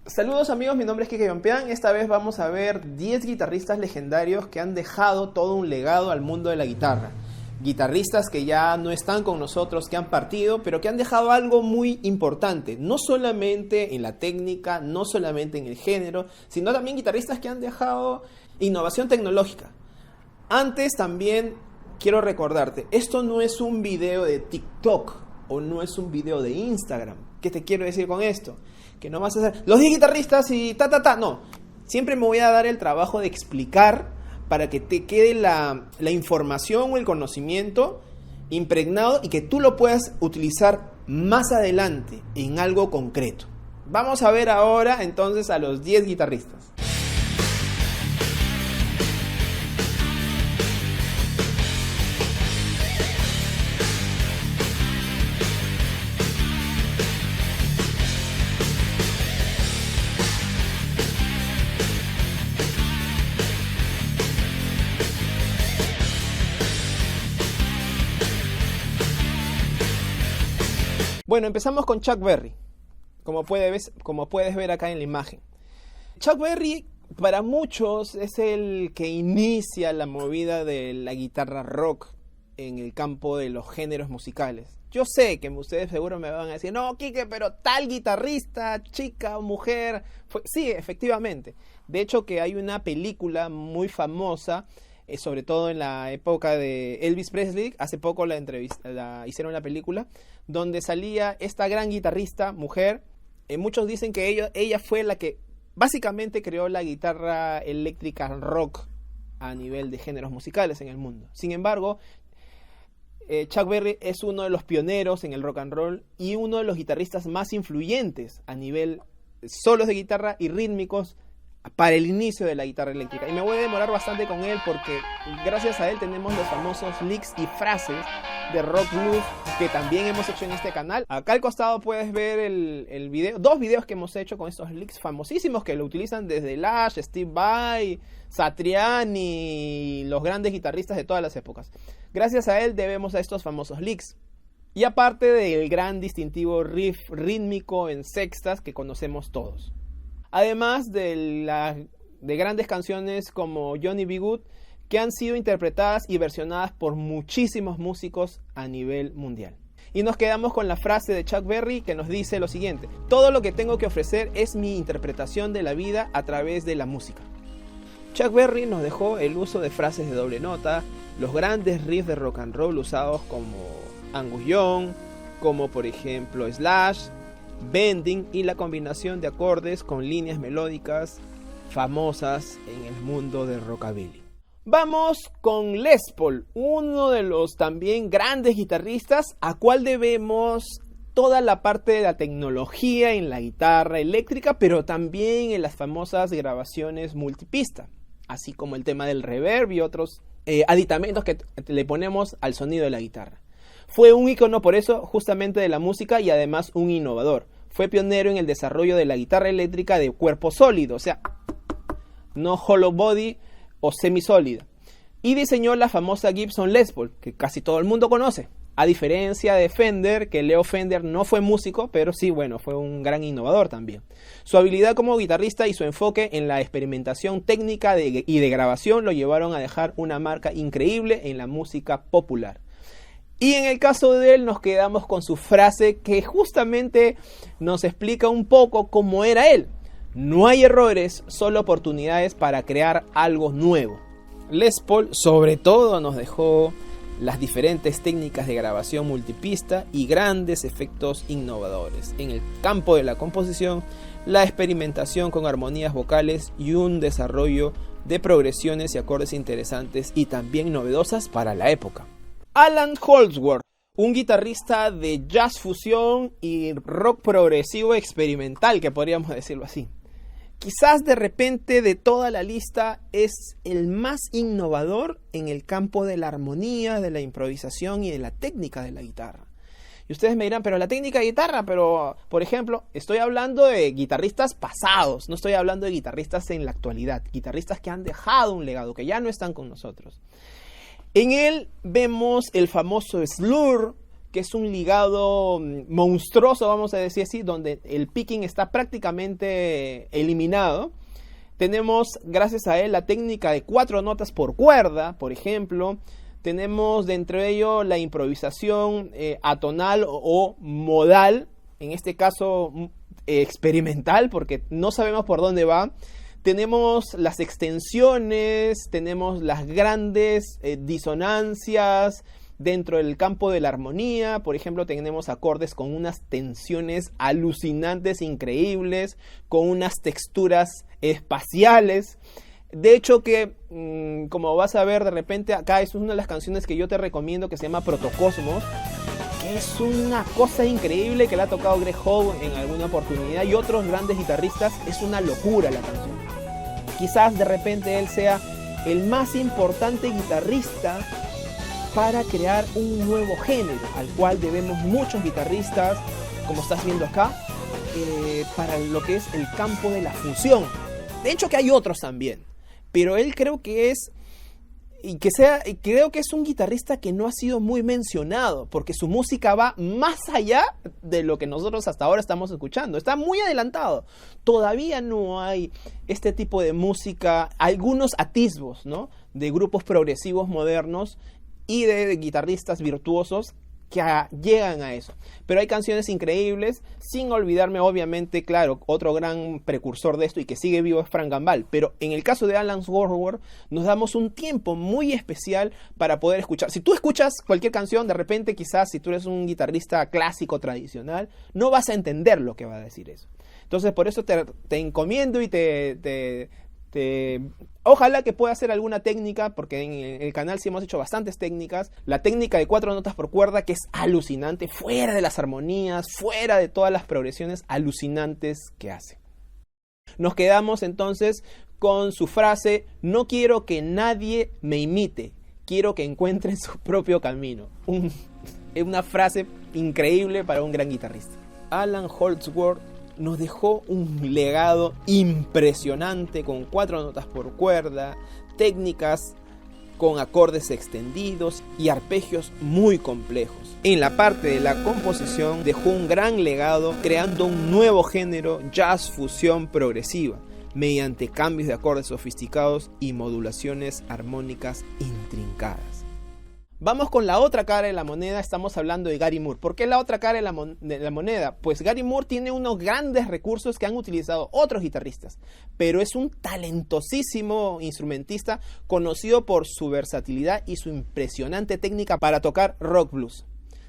Saludos amigos, mi nombre es Kike Yompean. Esta vez vamos a ver 10 guitarristas legendarios que han dejado todo un legado al mundo de la guitarra. Guitarristas que ya no están con nosotros, que han partido, pero que han dejado algo muy importante. No solamente en la técnica, no solamente en el género, sino también guitarristas que han dejado innovación tecnológica. Antes también quiero recordarte, esto no es un video de TikTok o no es un video de Instagram. ¿Qué te quiero decir con esto? Que no vas a hacer los 10 guitarristas y no. Siempre me voy a dar el trabajo de explicar para que te quede la información o el conocimiento impregnado y que tú lo puedas utilizar más adelante en algo concreto. Vamos a ver ahora entonces a los 10 guitarristas. Bueno, empezamos con Chuck Berry, como puedes ver acá en la imagen. Chuck Berry para muchos es el que inicia la movida de la guitarra rock en el campo de los géneros musicales. Yo sé que ustedes seguro me van a decir, no, Kike, pero tal guitarrista, chica o mujer. Sí, efectivamente. De hecho que hay una película muy famosa, sobre todo en la época de Elvis Presley, hace poco hicieron la película, donde salía esta gran guitarrista, mujer. Muchos dicen que ella fue la que básicamente creó la guitarra eléctrica rock a nivel de géneros musicales en el mundo. Sin embargo, Chuck Berry es uno de los pioneros en el rock and roll y uno de los guitarristas más influyentes a nivel solos de guitarra y rítmicos para el inicio de la guitarra eléctrica. Y me voy a demorar bastante con él porque gracias a él tenemos los famosos licks y frases de rock blues que también hemos hecho en este canal. Acá al costado puedes ver el video, 2 videos que hemos hecho con estos licks famosísimos que lo utilizan desde Lash, Steve Vai, Satriani, los grandes guitarristas de todas las épocas. Gracias a él debemos a estos famosos licks. Y aparte del gran distintivo riff rítmico en sextas que conocemos todos. Además de grandes canciones como Johnny B. Good, que han sido interpretadas y versionadas por muchísimos músicos a nivel mundial. Y nos quedamos con la frase de Chuck Berry que nos dice lo siguiente: todo lo que tengo que ofrecer es mi interpretación de la vida a través de la música. Chuck Berry nos dejó el uso de frases de doble nota, los grandes riffs de rock and roll usados como Angus Young, como por ejemplo Slash, bending y la combinación de acordes con líneas melódicas famosas en el mundo del rockabilly. Vamos con Les Paul, uno de los también grandes guitarristas a cual debemos toda la parte de la tecnología en la guitarra eléctrica, pero también en las famosas grabaciones multipista, así como el tema del reverb y otros aditamentos que le ponemos al sonido de la guitarra. Fue un ícono por eso justamente de la música y además un innovador. Fue pionero en el desarrollo de la guitarra eléctrica de cuerpo sólido, o sea, no hollow body o semisólida. Y diseñó la famosa Gibson Les Paul, que casi todo el mundo conoce. A diferencia de Fender, que Leo Fender no fue músico, pero sí, bueno, fue un gran innovador también. Su habilidad como guitarrista y su enfoque en la experimentación técnica y de grabación lo llevaron a dejar una marca increíble en la música popular. Y en el caso de él nos quedamos con su frase que justamente nos explica un poco cómo era él. No hay errores, solo oportunidades para crear algo nuevo. Les Paul sobre todo nos dejó las diferentes técnicas de grabación multipista y grandes efectos innovadores en el campo de la composición, la experimentación con armonías vocales y un desarrollo de progresiones y acordes interesantes y también novedosas para la época. Alan Holdsworth, un guitarrista de jazz fusión y rock progresivo experimental, que podríamos decirlo así. Quizás de repente de toda la lista es el más innovador en el campo de la armonía, de la improvisación y de la técnica de la guitarra. Y ustedes me dirán, pero la técnica de guitarra, pero por ejemplo, estoy hablando de guitarristas pasados, no estoy hablando de guitarristas en la actualidad, guitarristas que han dejado un legado, que ya no están con nosotros. En él vemos el famoso slur, que es un ligado monstruoso, vamos a decir así, donde el picking está prácticamente eliminado. Tenemos, gracias a él, la técnica de 4 notas por cuerda, por ejemplo. Tenemos dentro de ello la improvisación atonal o modal, en este caso experimental, porque no sabemos por dónde va. Tenemos las extensiones, tenemos las grandes disonancias dentro del campo de la armonía. Por ejemplo, tenemos acordes con unas tensiones alucinantes, increíbles, con unas texturas espaciales. De hecho que, como vas a ver de repente, acá es una de las canciones que yo te recomiendo, que se llama Protocosmos, que es una cosa increíble, que le ha tocado Greg Howe en alguna oportunidad y otros grandes guitarristas. Es una locura la canción. Quizás de repente él sea el más importante guitarrista para crear un nuevo género, al cual debemos muchos guitarristas, como estás viendo acá, para lo que es el campo de la fusión. De hecho que hay otros también, pero él creo que es, creo que es un guitarrista que no ha sido muy mencionado, porque su música va más allá de lo que nosotros hasta ahora estamos escuchando. Está muy adelantado. Todavía no hay este tipo de música, algunos atisbos, ¿no?, de grupos progresivos modernos y de guitarristas virtuosos que llegan a eso. Pero hay canciones increíbles, sin olvidarme obviamente, claro, otro gran precursor de esto y que sigue vivo es Frank Gambale. Pero en el caso de Alan Wordsworth nos damos un tiempo muy especial para poder escuchar. Si tú escuchas cualquier canción, de repente quizás si tú eres un guitarrista clásico tradicional, no vas a entender lo que va a decir eso. Entonces por eso te encomiendo y ojalá que pueda hacer alguna técnica, porque en el canal sí hemos hecho bastantes técnicas. La técnica de 4 notas por cuerda, que es alucinante, fuera de las armonías, fuera de todas las progresiones alucinantes que hace. Nos quedamos entonces con su frase: no quiero que nadie me imite, quiero que encuentren su propio camino. Una frase increíble para un gran guitarrista. Alan Holdsworth nos dejó un legado impresionante con 4 notas por cuerda, técnicas con acordes extendidos y arpegios muy complejos. En la parte de la composición dejó un gran legado creando un nuevo género, jazz fusión progresiva, mediante cambios de acordes sofisticados y modulaciones armónicas intrincadas. Vamos con la otra cara de la moneda. Estamos hablando de Gary Moore. ¿Por qué la otra cara de la moneda? Pues Gary Moore tiene unos grandes recursos que han utilizado otros guitarristas, pero es un talentosísimo instrumentista conocido por su versatilidad y su impresionante técnica para tocar rock blues.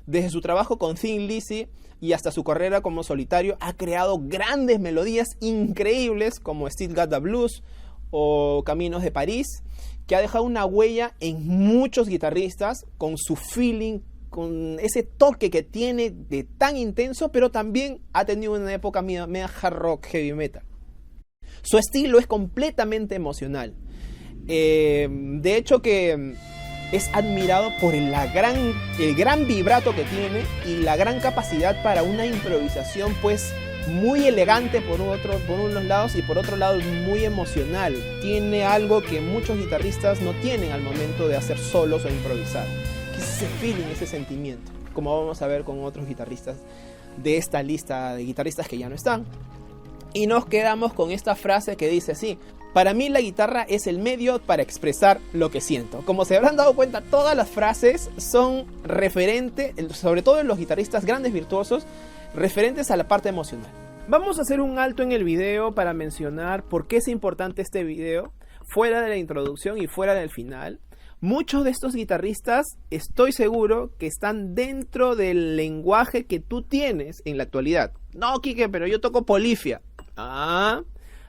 Desde su trabajo con Thin Lizzy y hasta su carrera como solitario, ha creado grandes melodías increíbles como Still Got the Blues o Caminos de París, que ha dejado una huella en muchos guitarristas con su feeling, con ese toque que tiene de tan intenso, pero también ha tenido una época media hard rock, heavy metal. Su estilo es completamente emocional. De hecho que es admirado por el gran vibrato que tiene y la gran capacidad para una improvisación, pues muy elegante por unos lados y por otro lado muy emocional. Tiene algo que muchos guitarristas no tienen al momento de hacer solos o improvisar, que es ese feeling, ese sentimiento, como vamos a ver con otros guitarristas de esta lista de guitarristas que ya no están. Y nos quedamos con esta frase que dice así: para mí la guitarra es el medio para expresar lo que siento. Como se habrán dado cuenta, todas las frases son referentes, sobre todo en los guitarristas grandes virtuosos, referentes a la parte emocional. Vamos a hacer un alto en el video para mencionar por qué es importante este video, fuera de la introducción y fuera del final. Muchos de estos guitarristas estoy seguro que están dentro del lenguaje que tú tienes en la actualidad. No, Quique, pero yo toco polifia.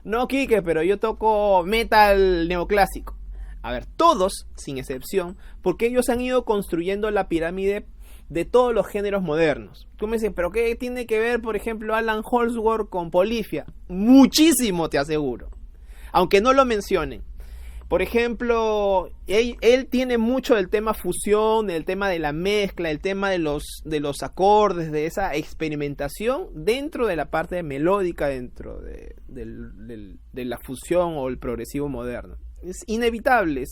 No, Quique, pero yo toco metal neoclásico. A ver, todos, sin excepción, porque ellos han ido construyendo la pirámide de todos los géneros modernos. Tú me dices, ¿pero qué tiene que ver, por ejemplo, Alan Holdsworth con polifia? Muchísimo, te aseguro. Aunque no lo mencionen. Por ejemplo, él tiene mucho del tema fusión, el tema de la mezcla, el tema de los acordes, de esa experimentación dentro de la parte melódica, dentro de la fusión o el progresivo moderno. Es inevitable.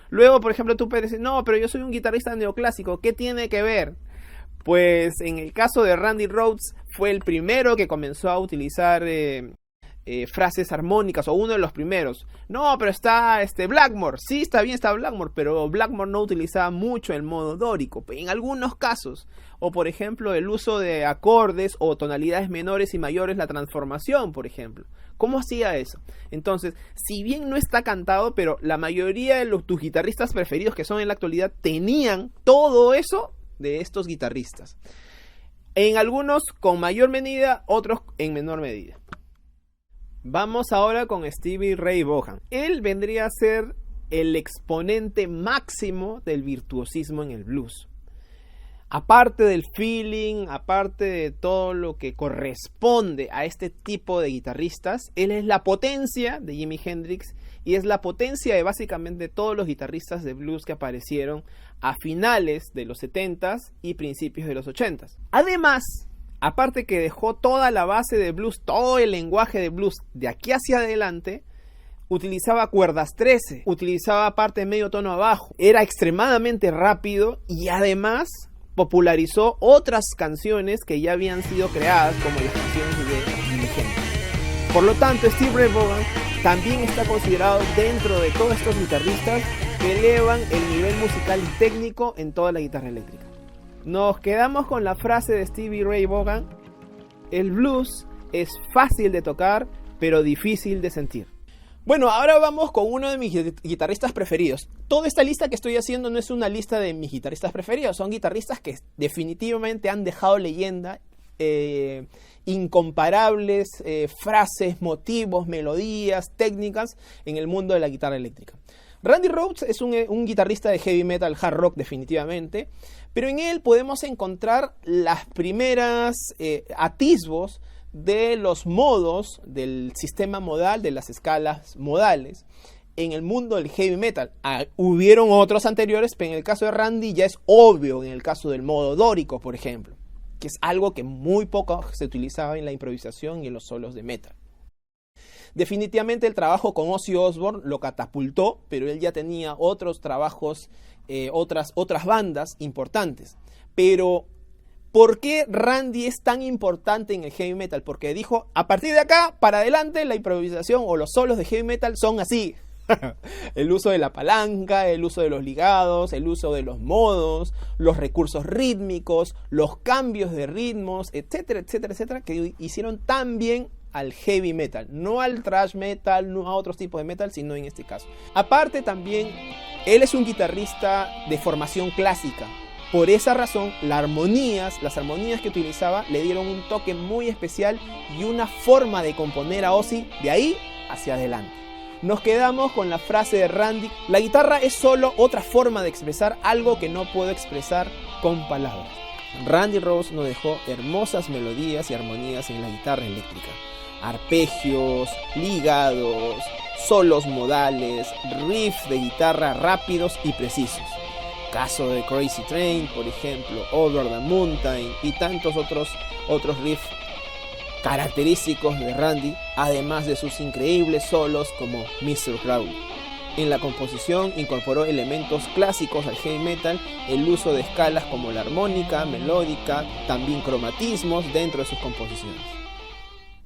Luego, por ejemplo, tú puedes decir, no, pero yo soy un guitarrista neoclásico. ¿Qué tiene que ver? Pues en el caso de Randy Rhoads fue el primero que comenzó a utilizar frases armónicas, o uno de los primeros. No, pero está Blackmore. Sí, está bien, está Blackmore, pero Blackmore no utilizaba mucho el modo dórico, en algunos casos. O por ejemplo el uso de acordes o tonalidades menores y mayores, la transformación, por ejemplo. ¿Cómo hacía eso? Entonces, si bien no está cantado, pero la mayoría de tus guitarristas preferidos que son en la actualidad tenían todo eso de estos guitarristas. En algunos con mayor medida, otros en menor medida. Vamos ahora con Stevie Ray Vaughan. Él vendría a ser el exponente máximo del virtuosismo en el blues. Aparte del feeling, aparte de todo lo que corresponde a este tipo de guitarristas, él es la potencia de Jimi Hendrix y es la potencia de básicamente todos los guitarristas de blues que aparecieron a finales de los 70s y principios de los 80s. Además, aparte que dejó toda la base de blues, todo el lenguaje de blues de aquí hacia adelante, utilizaba cuerdas 13, utilizaba parte de medio tono abajo, era extremadamente rápido y además popularizó otras canciones que ya habían sido creadas, como las canciones de Jimi Hendrix. Por lo tanto, Stevie Ray Vaughan también está considerado dentro de todos estos guitarristas que elevan el nivel musical y técnico en toda la guitarra eléctrica. Nos quedamos con la frase de Stevie Ray Vaughan: el blues es fácil de tocar, pero difícil de sentir. Bueno, ahora vamos con uno de mis guitarristas preferidos. Toda esta lista que estoy haciendo no es una lista de mis guitarristas preferidos, son guitarristas que definitivamente han dejado leyenda, incomparables frases, motivos, melodías, técnicas en el mundo de la guitarra eléctrica. Randy Rhoads es un guitarrista de heavy metal, hard rock definitivamente, pero en él podemos encontrar las primeras atisbos de los modos del sistema modal, de las escalas modales en el mundo del heavy metal. Hubieron otros anteriores, pero en el caso de Randy ya es obvio, en el caso del modo dórico, por ejemplo, que es algo que muy poco se utilizaba en la improvisación y en los solos de metal. Definitivamente el trabajo con Ozzy Osbourne lo catapultó, pero él ya tenía otros trabajos, otras bandas importantes. Pero ¿por qué Randy es tan importante en el heavy metal? Porque dijo, a partir de acá para adelante la improvisación o los solos de heavy metal son así. El uso de la palanca, el uso de los ligados, el uso de los modos, los recursos rítmicos, los cambios de ritmos, etcétera, etcétera, etcétera, que hicieron tan bien al heavy metal, no al thrash metal, no a otros tipos de metal, sino en este caso. Aparte también, él es un guitarrista de formación clásica. Por esa razón, las armonías que utilizaba le dieron un toque muy especial y una forma de componer a Ozzy de ahí hacia adelante. Nos quedamos con la frase de Randy: la guitarra es solo otra forma de expresar algo que no puedo expresar con palabras. Randy Rhoads nos dejó hermosas melodías y armonías en la guitarra eléctrica. Arpegios, ligados, solos modales, riffs de guitarra rápidos y precisos. Caso de Crazy Train, por ejemplo, Over the Mountain y tantos otros riffs característicos de Randy, además de sus increíbles solos como Mr. Crowley. En la composición incorporó elementos clásicos al heavy metal, el uso de escalas como la armónica, melódica, también cromatismos dentro de sus composiciones.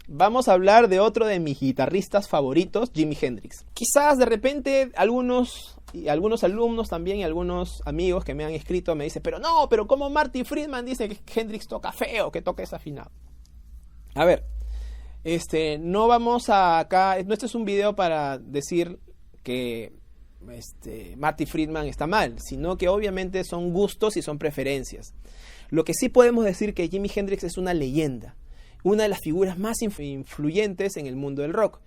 Vamos a hablar de otro de mis guitarristas favoritos, Jimi Hendrix. Quizás de repente algunos alumnos también y algunos amigos que me han escrito me dicen, pero ¿cómo Marty Friedman dice que Hendrix toca feo, que toca desafinado? A ver, no vamos a acá, este es un video para decir que Marty Friedman está mal, sino que obviamente son gustos y son preferencias. Lo que sí podemos decir que Jimi Hendrix es una leyenda, una de las figuras más influyentes en el mundo del rock.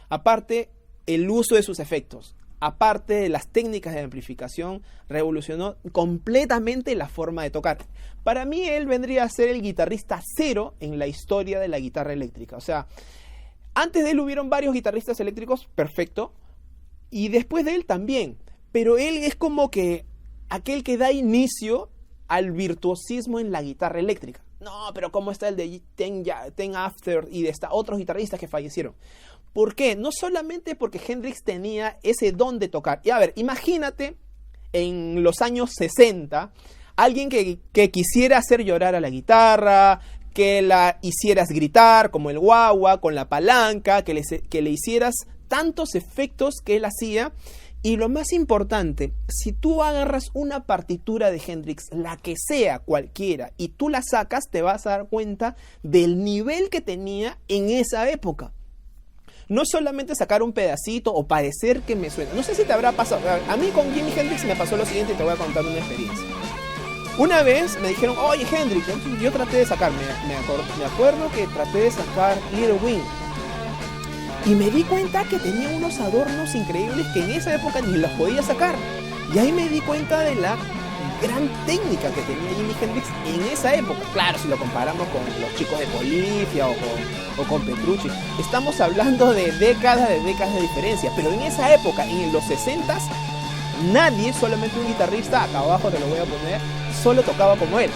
Aparte, el uso de sus efectos, aparte de las técnicas de amplificación, revolucionó completamente la forma de tocar. Para mí, él vendría a ser el guitarrista cero en la historia de la guitarra eléctrica. O sea, antes de él hubieron varios guitarristas eléctricos, perfecto, y después de él también. Pero él es como que aquel que da inicio al virtuosismo en la guitarra eléctrica. No, pero ¿cómo está el de Ten After y de otros guitarristas que fallecieron? ¿Por qué? No solamente porque Hendrix tenía ese don de tocar. Y a ver, imagínate en los años 60 Alguien que quisiera hacer llorar a la guitarra, que la hicieras gritar, como el guagua, con la palanca, que le hicieras tantos efectos que él hacía. Y lo más importante, si tú agarras una partitura de Hendrix, la que sea, cualquiera, y tú la sacas, te vas a dar cuenta del nivel que tenía en esa época. No solamente sacar un pedacito o parecer que me suena. No sé si te habrá pasado. A mí con Jimi Hendrix me pasó lo siguiente y te voy a contar una experiencia. Una vez me dijeron, oye Hendrix, yo traté de sacar, me acuerdo que traté de sacar Little Wing. Y me di cuenta que tenía unos adornos increíbles que en esa época ni los podía sacar. Y ahí me di cuenta de la gran técnica que tenía Jimi Hendrix en esa época. Claro, si lo comparamos con los chicos de Polifia o con Petrucci, estamos hablando de décadas de diferencia. Pero en esa época, en los 60s, nadie, solamente un guitarrista, acá abajo te lo voy a poner, solo tocaba como él.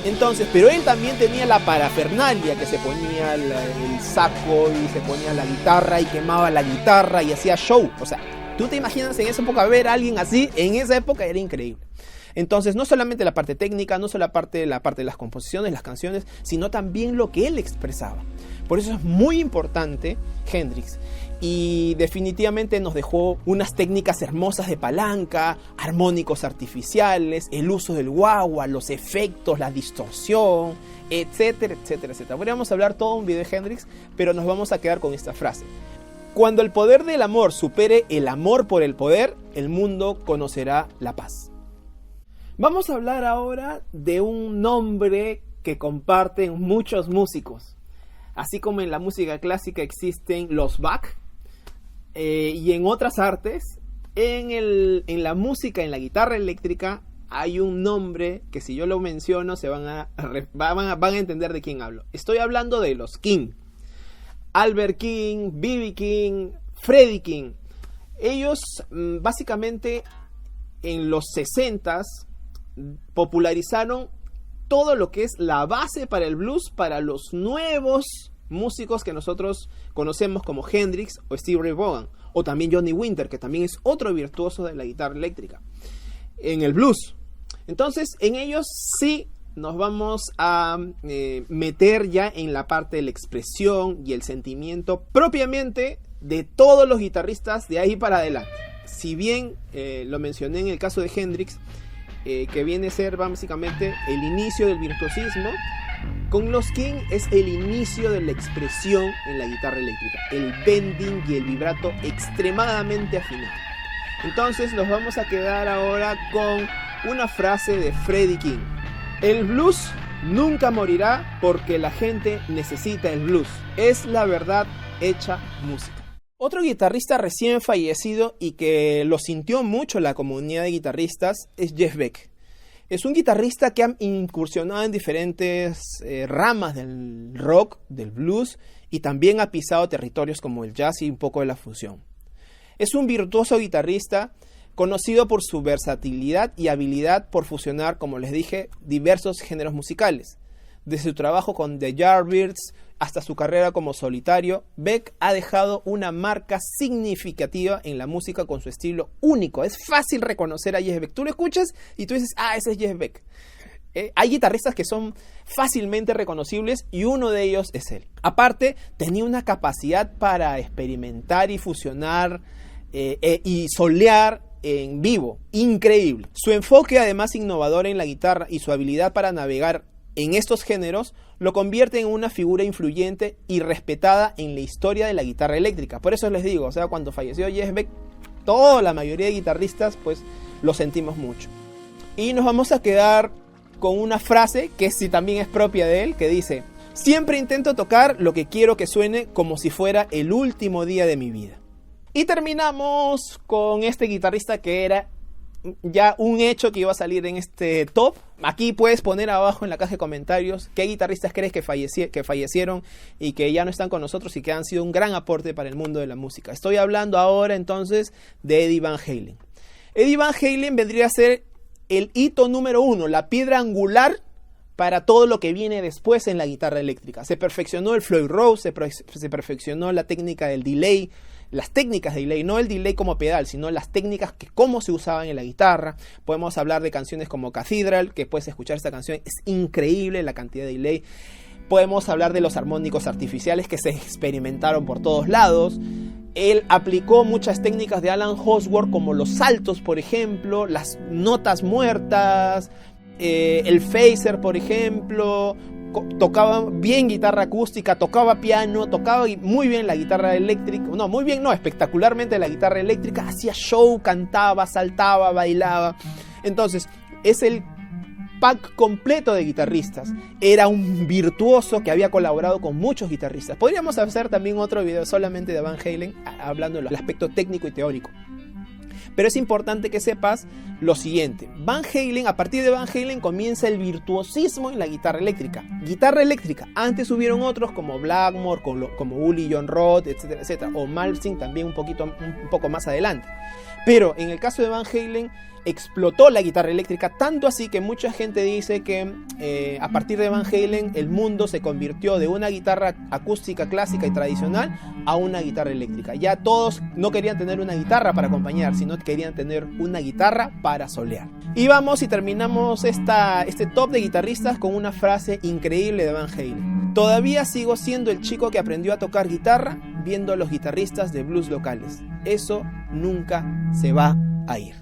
Entonces, pero él también tenía la parafernalia, que se ponía el saco y se ponía la guitarra y quemaba la guitarra y hacía show. O sea, tú te imaginas en esa época ver a alguien así, en esa época era increíble. Entonces, no solamente la parte técnica, no solo la parte de las composiciones, las canciones, sino también lo que él expresaba. Por eso es muy importante Hendrix. Y definitivamente nos dejó unas técnicas hermosas de palanca, armónicos artificiales, el uso del guagua, los efectos, la distorsión, etcétera, etcétera, etcétera. Podríamos hablar todo un video de Hendrix, pero nos vamos a quedar con esta frase. Cuando el poder del amor supere el amor por el poder, el mundo conocerá la paz. Vamos a hablar ahora de un nombre que comparten muchos músicos. Así como en la música clásica existen los Bach, y en otras artes, en la música, en la guitarra eléctrica, hay un nombre que si yo lo menciono van a entender de quién hablo. Estoy hablando de los King. Albert King, B.B. King, Freddie King. Ellos básicamente en los 60s popularizaron todo lo que es la base para el blues para los nuevos músicos que nosotros conocemos como Hendrix o Stevie Ray Vaughan, o también Johnny Winter, que también es otro virtuoso de la guitarra eléctrica en el blues. Entonces en ellos sí nos vamos a meter ya en la parte de la expresión y el sentimiento propiamente de todos los guitarristas de ahí para adelante. Si bien lo mencioné en el caso de Hendrix, que viene a ser básicamente el inicio del virtuosismo, con los King es el inicio de la expresión en la guitarra eléctrica, el bending y el vibrato extremadamente afinado. Entonces nos vamos a quedar ahora con una frase de Freddie King: el blues nunca morirá porque la gente necesita el blues, es la verdad hecha música. Otro guitarrista recién fallecido y que lo sintió mucho la comunidad de guitarristas es Jeff Beck. Es un guitarrista que ha incursionado en diferentes ramas del rock, del blues, y también ha pisado territorios como el jazz y un poco de la fusión. Es un virtuoso guitarrista conocido por su versatilidad y habilidad por fusionar, como les dije, diversos géneros musicales. Desde su trabajo con The Yardbirds hasta su carrera como solitario, Beck ha dejado una marca significativa en la música con su estilo único. Es fácil reconocer a Jeff Beck. Tú lo escuchas y tú dices, ese es Jeff Beck. Hay guitarristas que son fácilmente reconocibles y uno de ellos es él. Aparte, tenía una capacidad para experimentar y fusionar y solear en vivo, increíble. Su enfoque, además innovador en la guitarra, y su habilidad para navegar en estos géneros lo convierte en una figura influyente y respetada en la historia de la guitarra eléctrica. Por eso les digo, cuando falleció Jeff Beck, la mayoría de guitarristas pues lo sentimos mucho. Y nos vamos a quedar con una frase que sí también es propia de él, que dice: siempre intento tocar lo que quiero que suene como si fuera el último día de mi vida. Y terminamos con este guitarrista que era ya un hecho que iba a salir en este top. Aquí puedes poner abajo en la caja de comentarios qué guitarristas crees que fallecieron y que ya no están con nosotros y que han sido un gran aporte para el mundo de la música. Estoy hablando ahora entonces de Eddie Van Halen. Eddie Van Halen vendría a ser el hito número 1, la piedra angular para todo lo que viene después en la guitarra eléctrica. Se perfeccionó el Floyd Rose, se perfeccionó la técnica del delay, las técnicas de delay, no el delay como pedal, sino las técnicas que cómo se usaban en la guitarra. Podemos hablar de canciones como Cathedral, que puedes escuchar esta canción, es increíble la cantidad de delay. Podemos hablar de los armónicos artificiales que se experimentaron por todos lados. Él aplicó muchas técnicas de Alan Holdsworth, como los saltos, por ejemplo, las notas muertas, el phaser, por ejemplo. Tocaba bien guitarra acústica, tocaba piano, tocaba muy bien la guitarra eléctrica. No, muy bien, no, espectacularmente la guitarra eléctrica. Hacía show, cantaba, saltaba, bailaba. Entonces, es el pack completo de guitarristas. Era un virtuoso que había colaborado con muchos guitarristas. Podríamos hacer también otro video solamente de Van Halen, hablando del aspecto técnico y teórico. Pero es importante que sepas lo siguiente. Van Halen, a partir de Van Halen comienza el virtuosismo en la guitarra eléctrica. Guitarra eléctrica, antes hubieron otros como Blackmore, como Uli John Roth, etcétera, etcétera. O Malmsteen también un poco más adelante. Pero en el caso de Van Halen explotó la guitarra eléctrica, tanto así que mucha gente dice que a partir de Van Halen el mundo se convirtió de una guitarra acústica clásica y tradicional a una guitarra eléctrica. Ya todos no querían tener una guitarra para acompañar, sino querían tener una guitarra para solear. Y vamos y terminamos este top de guitarristas con una frase increíble de Van Halen: todavía sigo siendo el chico que aprendió a tocar guitarra viendo a los guitarristas de blues locales. Eso nunca se va a ir.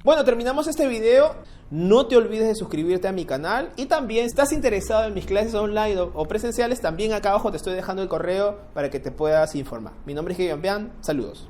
Bueno, terminamos este video. No te olvides de suscribirte a mi canal. Y también, si estás interesado en mis clases online o presenciales, también acá abajo te estoy dejando el correo para que te puedas informar. Mi nombre es Gideon Bian. Saludos.